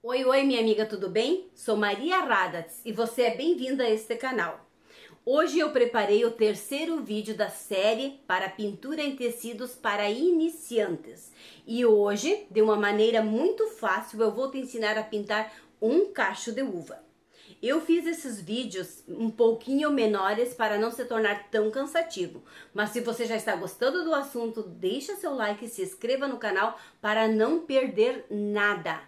Oi, oi, minha amiga, tudo bem? Sou Maria Radatz e você é bem-vinda a este canal. Hoje eu preparei o terceiro vídeo da série para pintura em tecidos para iniciantes. E hoje, de uma maneira muito fácil, eu vou te ensinar a pintar um cacho de uva. Eu fiz esses vídeos um pouquinho menores para não se tornar tão cansativo. Mas se você já está gostando do assunto, deixa seu like e se inscreva no canal para não perder nada.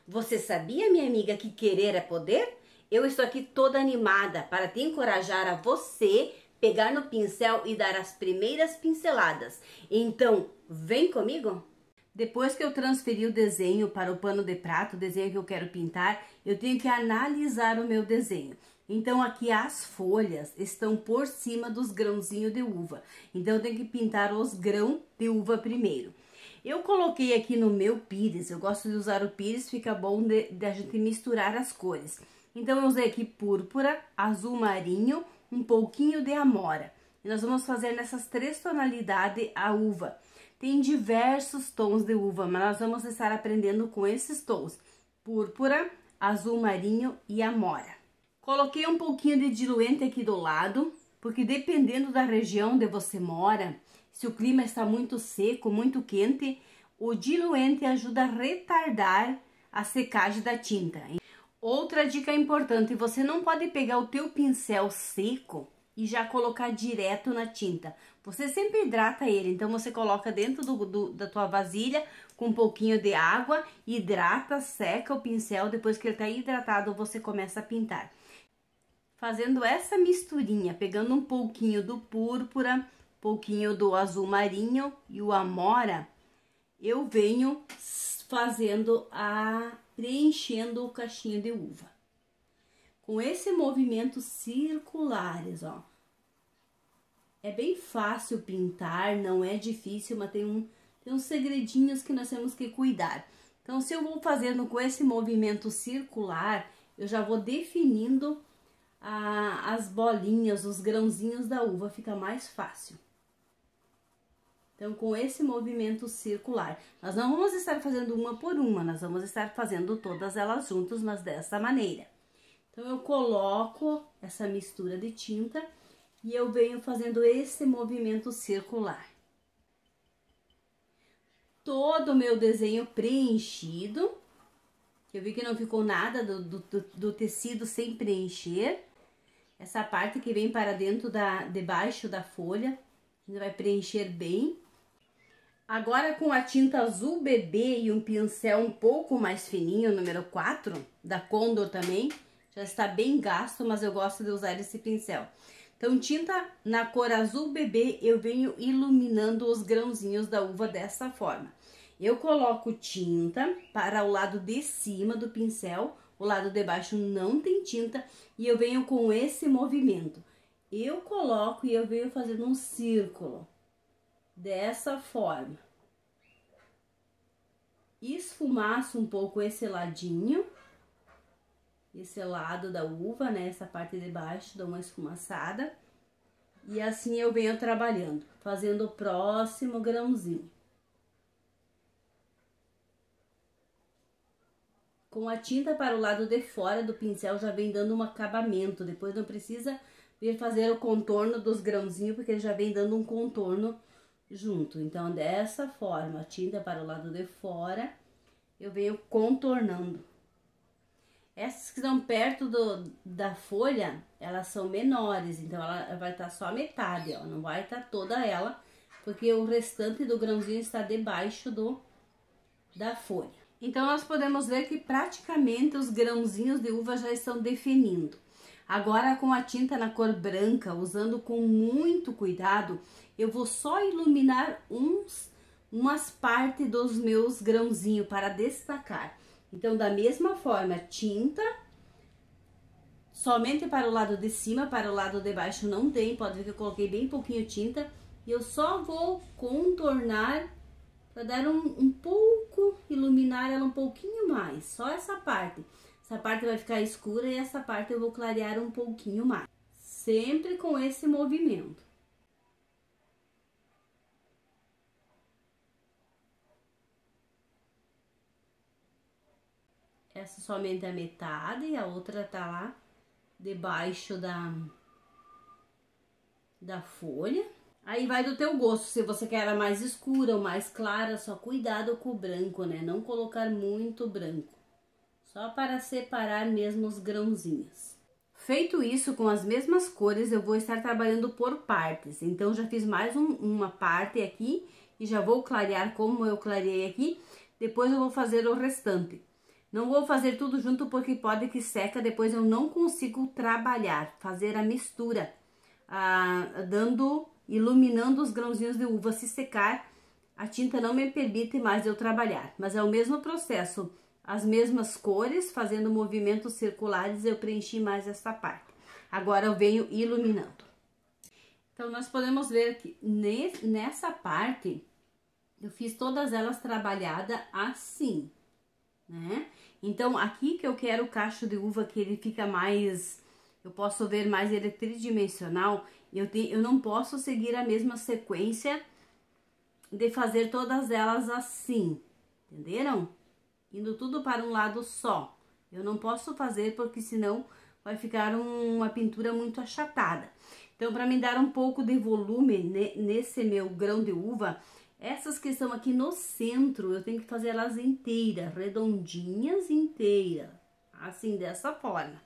Você sabia, minha amiga, que querer é poder? Eu estou aqui toda animada para te encorajar a você pegar no pincel e dar as primeiras pinceladas. Então, vem comigo? Depois que eu transferi o desenho para o pano de prato, o desenho que eu quero pintar, eu tenho que analisar o meu desenho. Então aqui as folhas estão por cima dos grãozinhos de uva. Então eu tenho que pintar os grãos de uva primeiro. Eu coloquei aqui no meu pires, eu gosto de usar o pires, fica bom de a gente misturar as cores. Então eu usei aqui púrpura, azul marinho, um pouquinho de amora. E nós vamos fazer nessas três tonalidades a uva. Tem diversos tons de uva, mas nós vamos estar aprendendo com esses tons: púrpura, azul marinho e amora. Coloquei um pouquinho de diluente aqui do lado, porque dependendo da região onde você mora, se o clima está muito seco, muito quente, o diluente ajuda a retardar a secagem da tinta. Outra dica importante: você não pode pegar o teu pincel seco e já colocar direto na tinta. Você sempre hidrata ele, então você coloca dentro da tua vasilha com um pouquinho de água, hidrata, seca o pincel, depois que ele está hidratado você começa a pintar. Fazendo essa misturinha, pegando um pouquinho do púrpura, um pouquinho do azul marinho e o amora, eu venho fazendo preenchendo o cachinho de uva. Com esse movimento circulares, ó. É bem fácil pintar, não é difícil, mas tem uns segredinhos que nós temos que cuidar. Então, se eu vou fazendo com esse movimento circular, eu já vou definindo as bolinhas, os grãozinhos da uva, fica mais fácil. Então, com esse movimento circular, nós não vamos estar fazendo uma por uma, nós vamos estar fazendo todas elas juntas, mas dessa maneira. Então, eu coloco essa mistura de tinta e eu venho fazendo esse movimento circular. Todo o meu desenho preenchido. Eu vi que não ficou nada do tecido sem preencher. Essa parte que vem para dentro debaixo da folha, a gente vai preencher bem. Agora, com a tinta azul bebê e um pincel um pouco mais fininho, número 4, da Condor também, já está bem gasto, mas eu gosto de usar esse pincel. Então, tinta na cor azul bebê, eu venho iluminando os grãozinhos da uva dessa forma. Eu coloco tinta para o lado de cima do pincel, o lado de baixo não tem tinta, e eu venho com esse movimento. Eu coloco e eu venho fazendo um círculo, dessa forma. Esfumaço um pouco esse ladinho. Esse lado da uva, né? Essa parte de baixo, dá uma esfumaçada. E assim eu venho trabalhando, fazendo o próximo grãozinho. Com a tinta para o lado de fora do pincel já vem dando um acabamento. Depois não precisa vir fazer o contorno dos grãozinhos, porque ele já vem dando um contorno junto. Então, dessa forma, a tinta para o lado de fora, eu venho contornando. Essas que estão perto da folha, elas são menores, então ela vai estar só a metade, ó, não vai estar toda ela, porque o restante do grãozinho está debaixo da folha. Então, nós podemos ver que praticamente os grãozinhos de uva já estão definindo. Agora, com a tinta na cor branca, usando com muito cuidado, eu vou só iluminar umas partes dos meus grãozinhos para destacar. Então, da mesma forma, tinta somente para o lado de cima, para o lado de baixo não tem, pode ver que eu coloquei bem pouquinho tinta. E eu só vou contornar para dar um pouco, iluminar ela um pouquinho mais, só essa parte. Essa parte vai ficar escura e essa parte eu vou clarear um pouquinho mais. Sempre com esse movimento. Essa somente a metade e a outra tá lá debaixo da folha. Aí vai do teu gosto, se você quer ela mais escura ou mais clara, só cuidado com o branco, né? Não colocar muito branco, só para separar mesmo os grãozinhos. Feito isso, com as mesmas cores, eu vou estar trabalhando por partes. Então, já fiz mais uma parte aqui e já vou clarear como eu clareei aqui. Depois eu vou fazer o restante. Não vou fazer tudo junto porque pode que seca, depois eu não consigo trabalhar, fazer a mistura, iluminando os grãozinhos de uva. Se secar, a tinta não me permite mais eu trabalhar, mas é o mesmo processo, as mesmas cores, fazendo movimentos circulares, eu preenchi mais essa parte. Agora eu venho iluminando. Então, nós podemos ver que nessa parte, eu fiz todas elas trabalhadas assim, né? Então, aqui que eu quero o cacho de uva, que ele fica mais, eu posso ver mais ele tridimensional, eu não posso seguir a mesma sequência de fazer todas elas assim, entenderam? Indo tudo para um lado só. Eu não posso fazer porque senão vai ficar uma pintura muito achatada. Então, para me dar um pouco de volume nesse meu grão de uva, essas que estão aqui no centro, eu tenho que fazer elas inteiras, redondinhas inteiras, assim, dessa forma.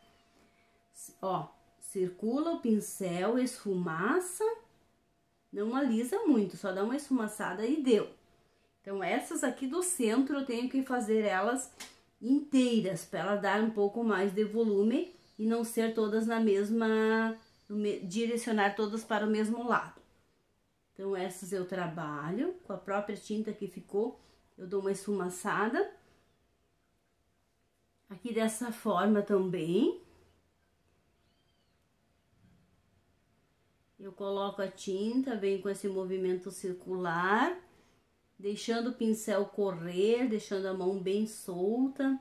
Ó, circula o pincel, esfumaça, não alisa muito, só dá uma esfumaçada e deu. Então, essas aqui do centro, eu tenho que fazer elas inteiras, para ela dar um pouco mais de volume e não ser todas na mesma, direcionar todas para o mesmo lado. Então, essas eu trabalho com a própria tinta que ficou, eu dou uma esfumaçada. Aqui dessa forma também. Eu coloco a tinta, venho com esse movimento circular, deixando o pincel correr, deixando a mão bem solta.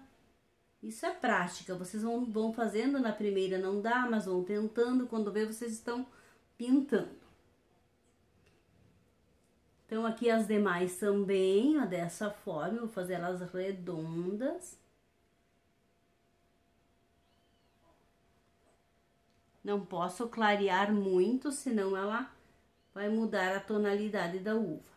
Isso é prática, vocês vão fazendo na primeira, não dá, mas vão tentando, quando vê vocês estão pintando. Então, aqui as demais também, ó, dessa forma, eu vou fazer elas redondas. Não posso clarear muito, senão ela vai mudar a tonalidade da uva.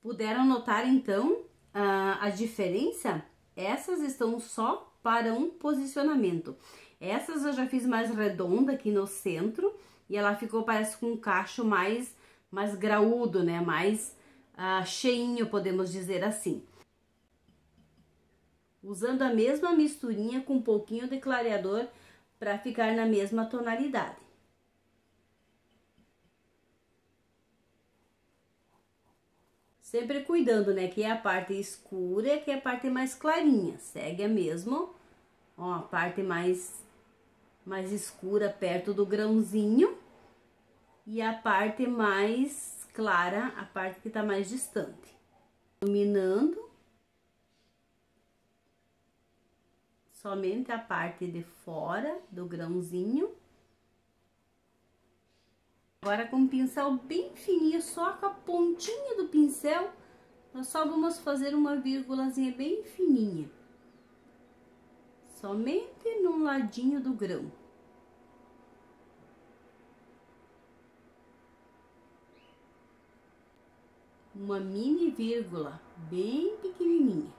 Puderam notar, então, a diferença? Essas estão só para um posicionamento. Essas eu já fiz mais redonda aqui no centro e ela ficou, parece, com um cacho mais graúdo, né? Mais cheinho, podemos dizer assim. Usando a mesma misturinha com um pouquinho de clareador para ficar na mesma tonalidade. Sempre cuidando, né, que é a parte escura e que é a parte mais clarinha. Segue a mesma, ó, a parte mais escura perto do grãozinho e a parte mais clara, a parte que tá mais distante. Iluminando somente a parte de fora do grãozinho. Agora, com um pincel bem fininho, só com a pontinha do pincel, nós só vamos fazer uma vírgulazinha bem fininha. Somente num ladinho do grão. Uma mini vírgula, bem pequenininha.